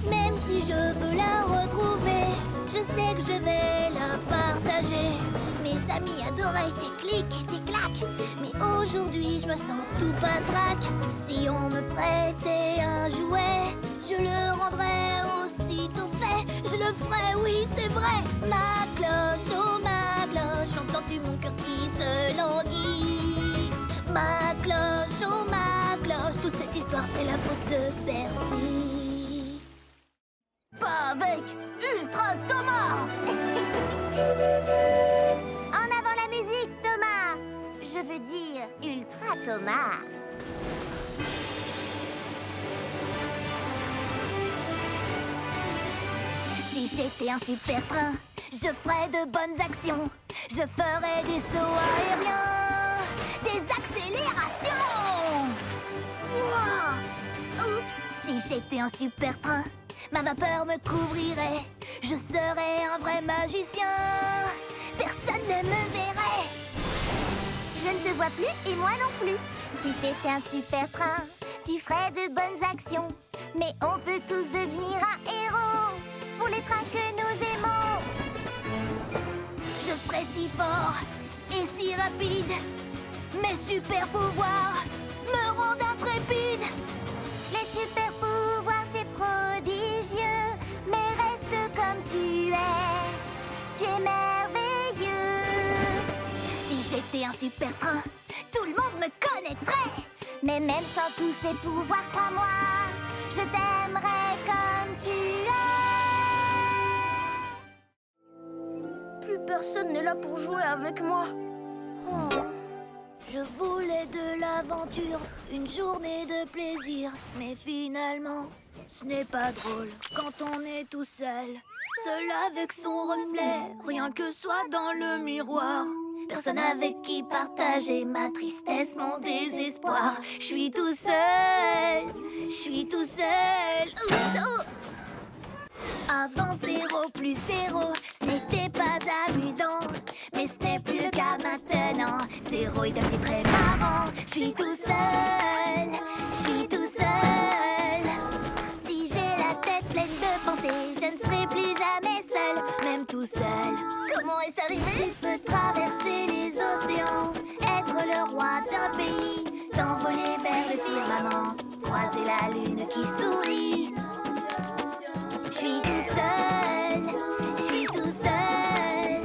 Même si je veux la retrouver, je sais que je vais la partager. Mes amis adoraient tes clics et tes claques, mais aujourd'hui je me sens tout patraque. Si on me prêtait un jouet, je le rendrais aussitôt fait. Je le ferais, oui c'est vrai. Ma cloche, oh ma cloche, entends-tu mon cœur qui se languit? Ma cloche, oh ma cloche, toute cette histoire c'est la faute de Percy. Pas avec Ultra Thomas. En avant la musique, Thomas. Je veux dire Ultra Thomas. Si j'étais un super train, je ferais de bonnes actions. Je ferais des sauts aériens, des accélérations. Ouah. Oups. Si j'étais un super train, ma vapeur me couvrirait. Je serais un vrai magicien. Personne ne me verrait. Je ne te vois plus et moi non plus. Si t'étais un super train, tu ferais de bonnes actions. Mais on peut tous devenir un héros pour les trains que nous aimons. Je serais si fort et si rapide. Mes super pouvoirs me rendent intrépide. Les super pouvoirs c'est prodigieux, mais reste comme tu es merveilleux. Si j'étais un super train, tout le monde me connaîtrait. Mais même sans tous ces pouvoirs, crois-moi, je t'aimerais comme tu es. Plus personne n'est là pour jouer avec moi. Oh. Je voulais de l'aventure, une journée de plaisir. Mais finalement, ce n'est pas drôle quand on est tout seul. Seul avec son reflet, rien que soi dans le miroir. Personne avec qui partager ma tristesse, mon désespoir. Je suis tout seul, je suis tout seul. Oups, oh. Avant 0 plus 0, ce n'était pas amusant. Mais ce n'est plus le cas maintenant. 0 est devenu très marrant. Je suis tout seul, je suis tout seul. Si j'ai la tête pleine de pensées, je ne serai plus jamais seul, même tout seul. Comment est-ce arrivé? Tu peux traverser les océans, être le roi d'un pays, t'envoler vers le firmament, croiser la lune qui sourit. Je suis tout seul, je suis tout seul.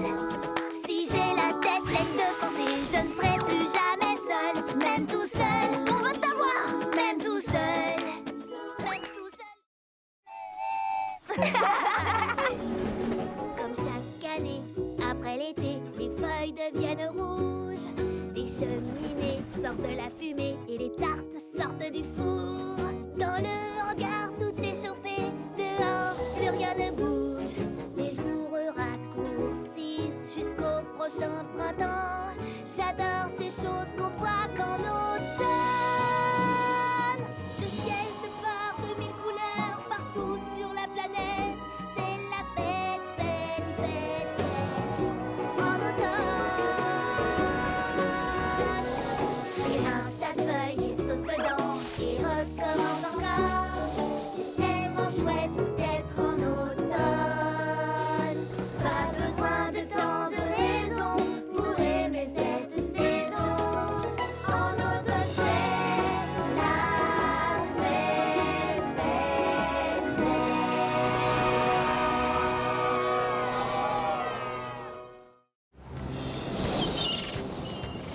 Si j'ai la tête pleine de pensées, je ne serai plus jamais seul, même tout seul. On veut t'avoir, même tout seul, même tout seul. Comme chaque année, après l'été, les feuilles deviennent rouges. Des cheminées sortent de la fumée et les tartes sortent du four. Dans le hangar, tout est chauffé. Dehors, plus rien ne bouge. Les jours raccourcissent jusqu'au prochain printemps. J'adore ces choses qu'on ne voit qu'en automne. Le ciel se part de 1000 couleurs.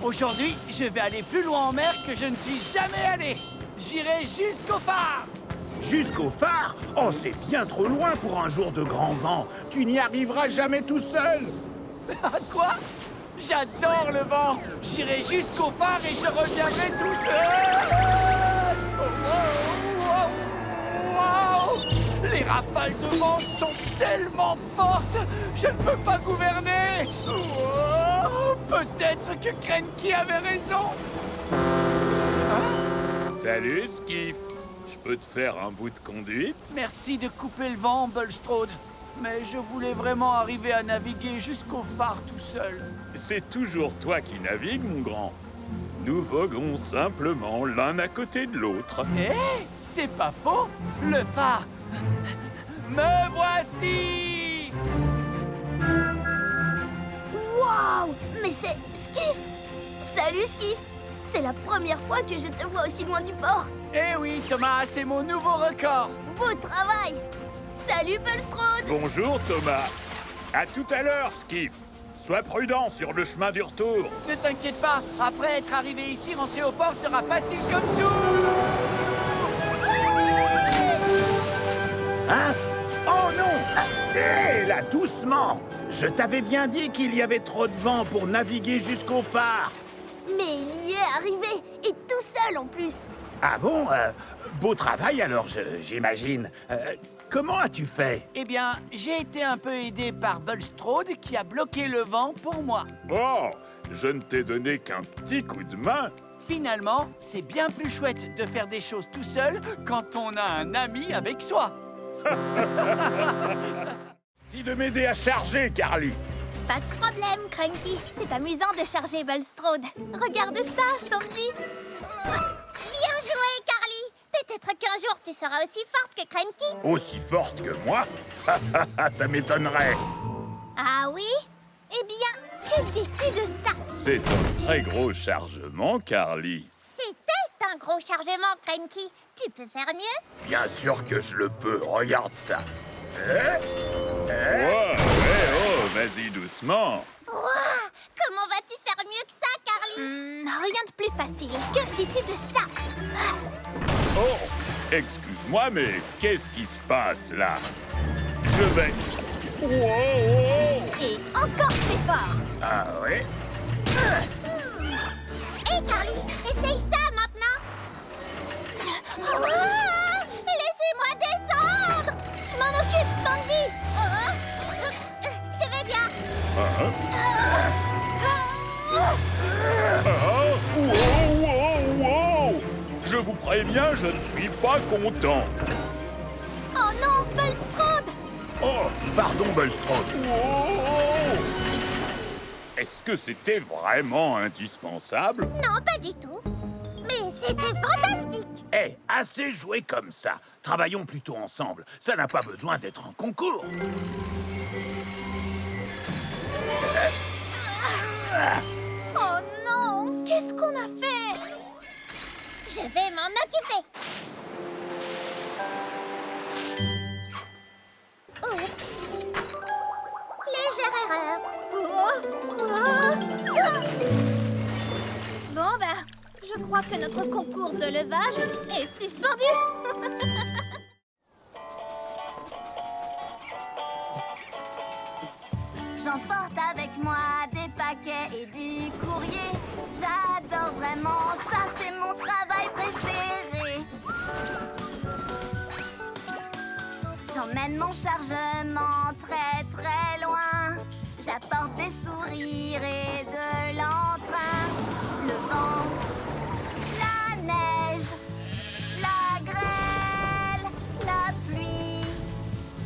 Aujourd'hui, je vais aller plus loin en mer que je ne suis jamais allé. J'irai jusqu'au phare. Jusqu'au phare? Oh, c'est bien trop loin pour un jour de grand vent. Tu n'y arriveras jamais tout seul. Quoi? J'adore le vent. J'irai jusqu'au phare et je reviendrai tout seul. Wow! Les rafales de vent sont tellement fortes. Je ne peux pas gouverner. Oh, peut-être que Cranky avait raison. Salut, Skiff. Je peux te faire un bout de conduite? Merci de couper le vent, Bulstrode. Mais je voulais vraiment arriver à naviguer jusqu'au phare tout seul. C'est toujours toi qui navigues, mon grand. Nous voguons simplement l'un à côté de l'autre. Eh, c'est pas faux. Le phare. Me voici. Waouh! Mais c'est Skiff! Salut, Skiff! C'est la première fois que je te vois aussi loin du port. Eh oui, Thomas, c'est mon nouveau record. Beau travail! Salut, Bulstrode! Bonjour, Thomas. À tout à l'heure, Skiff. Sois prudent sur le chemin du retour. Ne t'inquiète pas, après être arrivé ici, rentrer au port sera facile comme tout. Hein? Oh non! Hé, là, doucement! Je t'avais bien dit qu'il y avait trop de vent pour naviguer jusqu'au phare. Mais il y est arrivé, et tout seul en plus. Ah bon? Beau travail alors, j'imagine. Comment as-tu fait? Eh bien, j'ai été un peu aidé par Bulstrode qui a bloqué le vent pour moi. Oh, je ne t'ai donné qu'un petit coup de main. Finalement, c'est bien plus chouette de faire des choses tout seul quand on a un ami avec soi. Merci de m'aider à charger, Carly. Pas de problème, Cranky. C'est amusant de charger Bulstrode. Regarde ça, Sandy. Bien joué, Carly! Peut-être qu'un jour tu seras aussi forte que Cranky. Aussi forte que moi? Ça m'étonnerait. Ah oui? Eh bien, que dis-tu de ça? C'est un très gros chargement, Carly. C'était un gros chargement, Cranky. Tu peux faire mieux? Bien sûr que je le peux. Regarde ça. Ouais, oh, vas-y doucement. Ouah! Comment vas-tu faire mieux que ça, Carly? Rien de plus facile. Que dis-tu de ça? Oh, excuse-moi, mais qu'est-ce qui se passe là? Je vais... Wow! Et encore plus fort. Ah oui? Hé, Carly, essaye ça maintenant! Ouah! Laissez-moi descendre! Je m'en occupe, Sandy! Je vais bien! Wow! Je vous préviens, je ne suis pas content. Oh non, Bulstrode! Oh, pardon, Bulstrode. Est-ce que c'était vraiment indispensable? Non, pas du tout. Mais c'était fantastique! Hé, assez joué comme ça. Travaillons plutôt ensemble. Ça n'a pas besoin d'être un concours. Oh non! Qu'est-ce qu'on a fait? Je vais m'en occuper! Oups! Légère erreur! Bon, ben, je crois que notre concours de levage est suspendu. J'emporte avec moi des paquets et du courrier. J'adore vraiment ça, c'est mon travail préféré. J'emmène mon chargement très très loin. J'apporte des sourires et de l'entrain. Le vent, la neige, la grêle, la pluie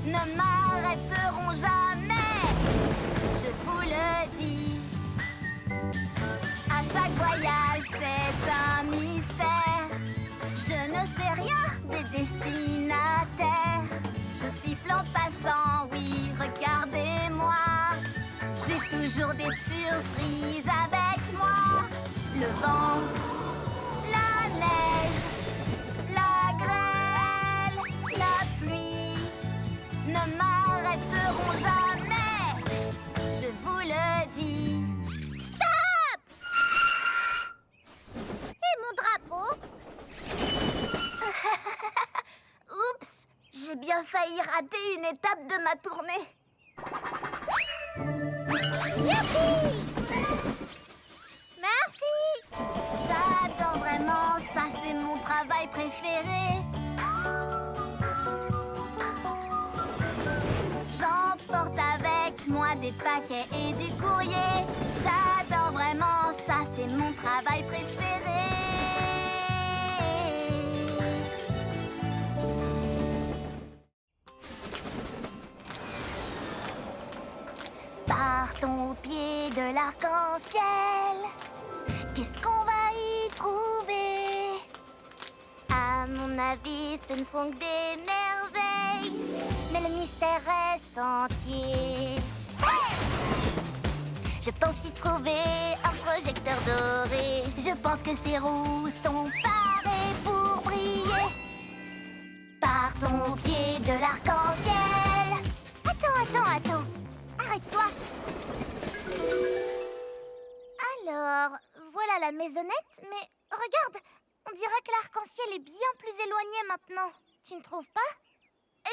ne m'arrêteront jamais. Je vous le dis, à chaque voyage c'est un mystère. Je ne sais rien des destinataires. Je siffle en passant, oui, regardez-moi. J'ai toujours des surprises avec moi. Le vent, la neige, la grêle, la pluie ne m'arrêteront jamais. Je vous le dis. Stop! failli rater une étape de ma tournée. Merci. J'adore vraiment, ça c'est mon travail préféré. J'emporte avec moi des paquets et du courrier. J'adore vraiment, ça c'est mon travail préféré. Partons au pied de l'arc-en-ciel. Qu'est-ce qu'on va y trouver? À mon avis, ce ne sont que des merveilles, mais le mystère reste entier. Hey! Je pense y trouver un projecteur doré. Je pense que ces roues sont parées pour briller. Partons au pied de l'arc-en-ciel. Attends. Arrête-toi. Alors, voilà la maisonnette, mais regarde, on dirait que l'arc-en-ciel est bien plus éloigné maintenant. Tu ne trouves pas?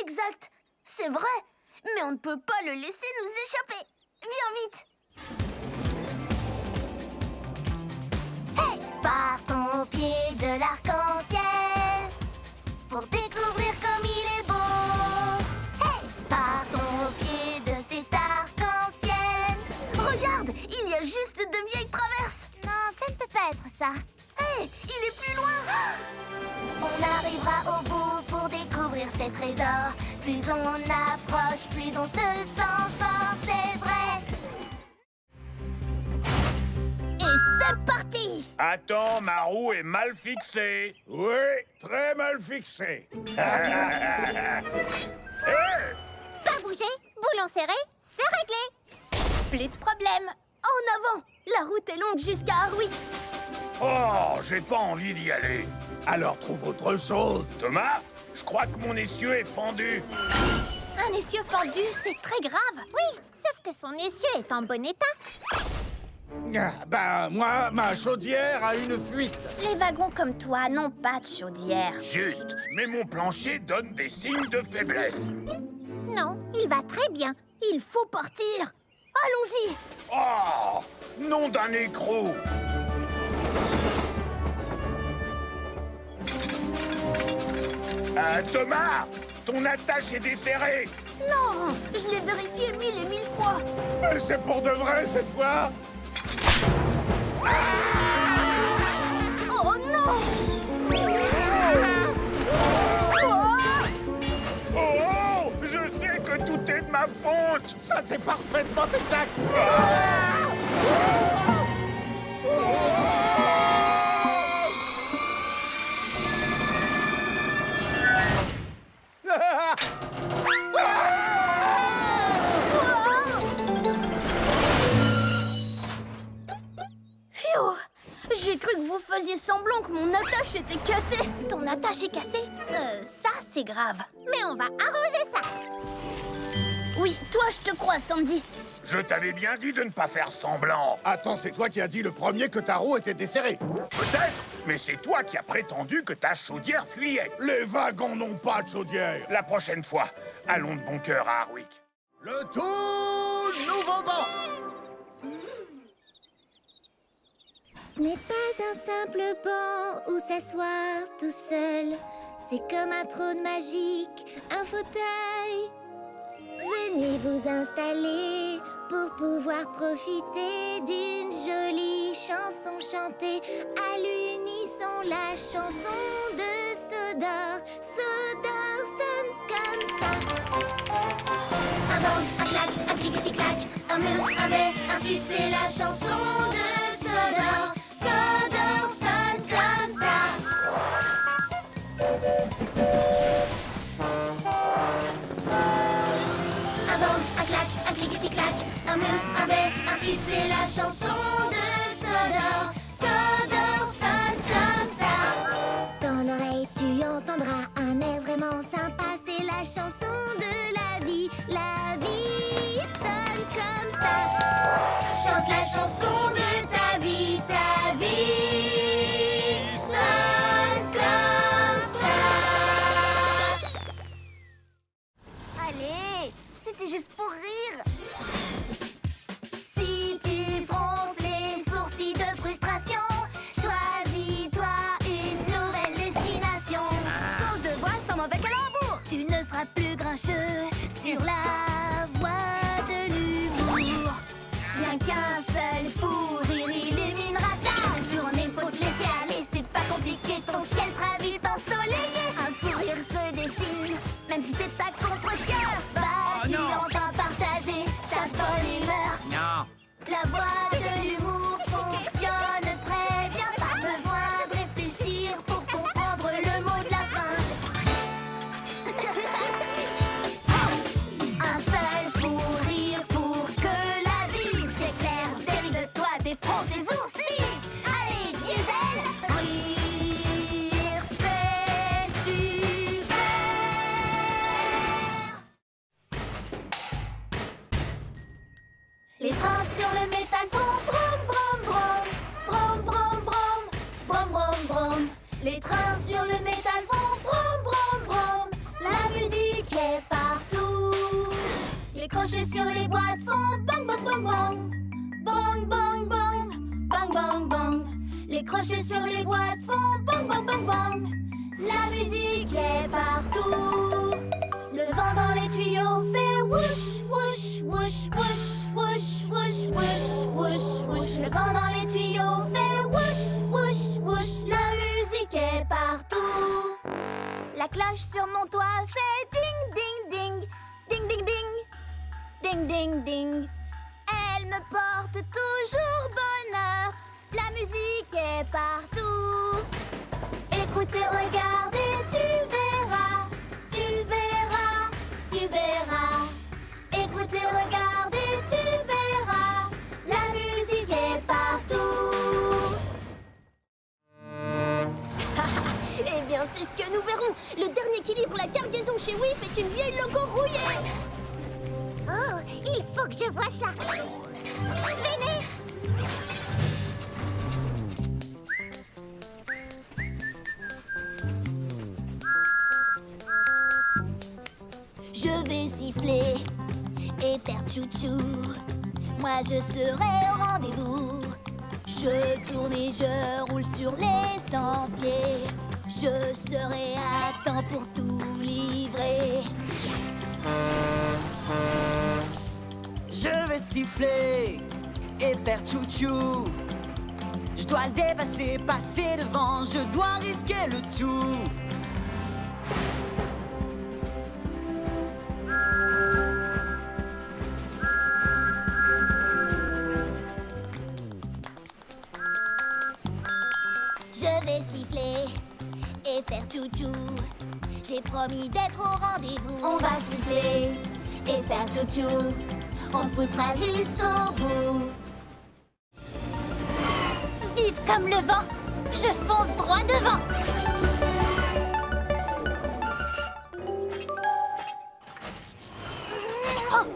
Exact, c'est vrai, mais on ne peut pas le laisser nous échapper. Viens vite. Hey! Partons au pied de l'arc-en-ciel pour découvrir comme il est beau. Hey! Partons au pied de cet arc-en-ciel. Regarde, il y a juste de vieilles traverses. Non, ça ne peut pas être ça. Hey, il est plus loin. On arrivera au bout pour découvrir ces trésors. Plus on approche, plus on se sent fort, c'est vrai. Et c'est parti. Attends, ma roue est mal fixée. Oui, très mal fixé. Hey! Pas bouger, boulon serré, c'est réglé. Plus de problème. En avant, la route est longue jusqu'à Harwick. Oh, j'ai pas envie d'y aller. Alors trouve autre chose. Thomas, je crois que mon essieu est fendu. Un essieu fendu, c'est très grave. Oui, sauf que son essieu est en bon état. Ben, moi, ma chaudière a une fuite. Les wagons comme toi n'ont pas de chaudière. Juste, mais mon plancher donne des signes de faiblesse. Non, il va très bien. Il faut partir. Allons-y. Oh, nom d'un écrou. Thomas, ton attache est desserrée. Non, je l'ai vérifié 1000 et 1000 fois. Mais c'est pour de vrai cette fois. Oh non! Oh, je sais que tout est de ma faute. Ça c'est parfaitement exact. J'ai cru que vous faisiez semblant que mon attache était cassée. Ton attache est cassée? Ça, c'est grave. Mais on va arranger ça. Oui, toi, je te crois, Sandy. Je t'avais bien dit de ne pas faire semblant. Attends, c'est toi qui as dit le premier que ta roue était desserrée. Peut-être, mais c'est toi qui as prétendu que ta chaudière fuyait. Les wagons n'ont pas de chaudière. La prochaine fois, allons de bon cœur à Harwick. Le tout nouveau banc. Ce n'est pas un simple banc où s'asseoir tout seul. C'est comme un trône magique, un fauteuil. Venez vous installer pour pouvoir profiter d'une jolie chanson chantée à l'unisson. La chanson de Sodor. Sodor sonne comme ça. Un bang, un clac, un clic-tic-clac, un mur, un bais, un tube, c'est la chanson de Sodor. Sodor sonne comme ça. Un bang, un clac, un clic-tic-clac, un mur, un bais, un tube, c'est la chanson de Sodor. Sodor sonne comme ça. Dans l'oreille, tu entendras un air vraiment sympa. C'est la chanson de la vie. La vie sonne comme ça. Chante la chanson de ta vie. Ta vie sonne comme ça. c'est juste pour rire. Si tu fronces les sourcils de frustration, choisis-toi une nouvelle destination. Change de voie sans mauvais calembour. Tu ne seras plus grincheux sur la voie de l'humour. Rien qu'un seul fou rire illuminera ta journée. Faut te laisser aller, c'est pas compliqué. Ton ciel sera vite ensoleillé. Un sourire se dessine, même si c'est à contre-cœur. Vas-tu enfin partager ta bonne humeur? Non. La voie de l'humour fonctionne très bien. Pas besoin de réfléchir pour comprendre le mot de la fin. Un seul fou rire pour que la vie s'éclaire. Derrière de toi défonce des oursis. Allez, diesel, rire, c'est super. Les trains sur le métal font brom brom brom, brom brom brom, brom brom brom. Les trains sur le métal font brom brom brom. La musique est partout. Les crochets sur les boîtes font bang bang bang bang, bang bang bang, bang bang bang. Les crochets sur les boîtes font bang bang bang bang. La musique est partout. Le vent dans les tuyaux fait whoosh whoosh whoosh whoosh whoosh whoosh whoosh whoosh whoosh. Le vent dans les tuyaux fait whoosh whoosh whoosh. La musique est partout. La cloche sur mon toit fait ding ding ding, ding ding ding, ding ding ding. Elle me porte toujours bonheur. La musique est partout. Écoutez, regardez, tu verras, tu verras, tu verras. Écoutez, regardez, tu verras. La musique est partout. Eh bien, c'est ce que nous verrons. Le dernier qui livre la cargaison chez WIF est une vieille loco rouillée. Oh, il faut que je voie ça. Venez. Je vais siffler et faire tchou-tchou. Moi, je serai au rendez-vous. Je tourne et je roule sur les sentiers. Je serai à temps pour tout livrer. Je vais siffler et faire tchou-tchou. Je dois le dépasser, passer devant. Je dois risquer le tout. Je vais siffler et faire tchou-tchou. J'ai promis d'être au rendez-vous. On va siffler et faire tchou-tchou. On poussera jusqu'au bout. Vive comme le vent, je fonce droit devant. Oh,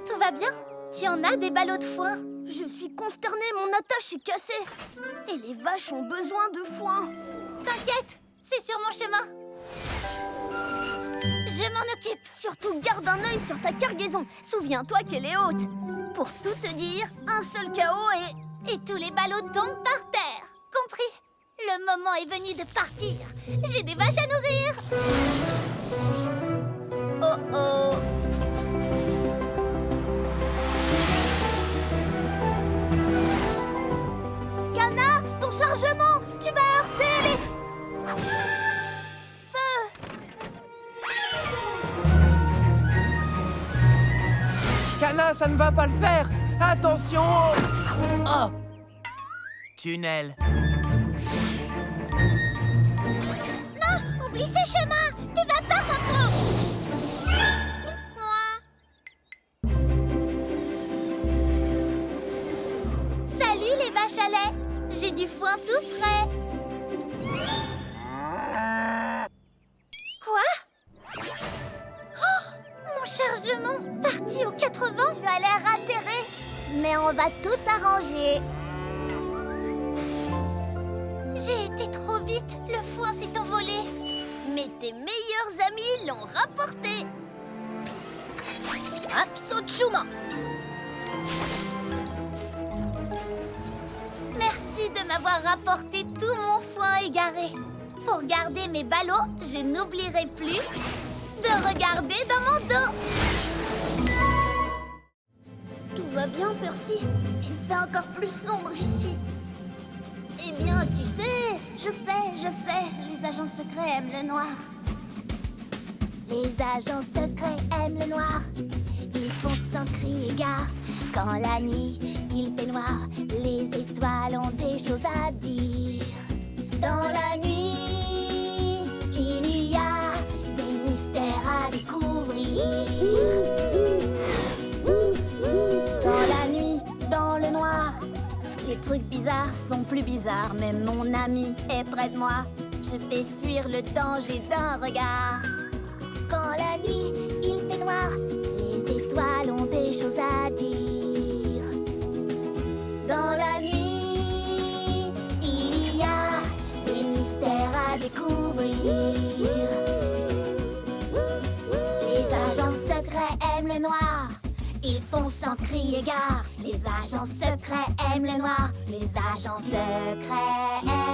tout va bien? Tu en as des ballots de foin? Je suis consternée, mon attache est cassée. Et les vaches ont besoin de foin. T'inquiète, c'est sur mon chemin. Je m'en occupe. Surtout garde un œil sur ta cargaison. Souviens-toi qu'elle est haute. Pour tout te dire, un seul chaos et tous les ballots tombent par terre. Compris? Le moment est venu de partir. J'ai des vaches à nourrir. Oh oh. Kana, ton chargement, tu vas heurter les... Feu. Kana, ça ne va pas le faire. Attention au... Oh. Tunnel. Non, oublie ce chemin. Tu vas pas maintenant. Salut les vaches à lait. J'ai du foin tout frais. Quoi? Oh, mon chargement parti aux 80. Tu as l'air atterré, mais on va tout arranger. J'ai été trop vite, le foin s'est envolé. Mais tes meilleurs amis l'ont rapporté. Hop. Chuma. Merci de m'avoir rapporté tout mon foin égaré. Pour garder mes ballots, je n'oublierai plus de regarder dans mon dos. Tout va bien, Percy? Il fait encore plus sombre ici. Eh bien, tu sais, Je sais, les agents secrets aiment le noir. les agents secrets aiment le noir. Ils font sans crier gare. Quand la nuit, il fait noir, les étoiles ont des choses à dire. Dans la nuit, il y a des mystères à découvrir. Dans la nuit, dans le noir, les trucs bizarres sont plus bizarres. Mais mon ami est près de moi. Je fais fuir le danger d'un regard. Quand la nuit, il fait noir, les étoiles ont des choses à dire. Dans la nuit, il y a des mystères à découvrir. Les agents secrets aiment le noir. Ils font sans crier gare. Les agents secrets aiment le noir. Les agents secrets aiment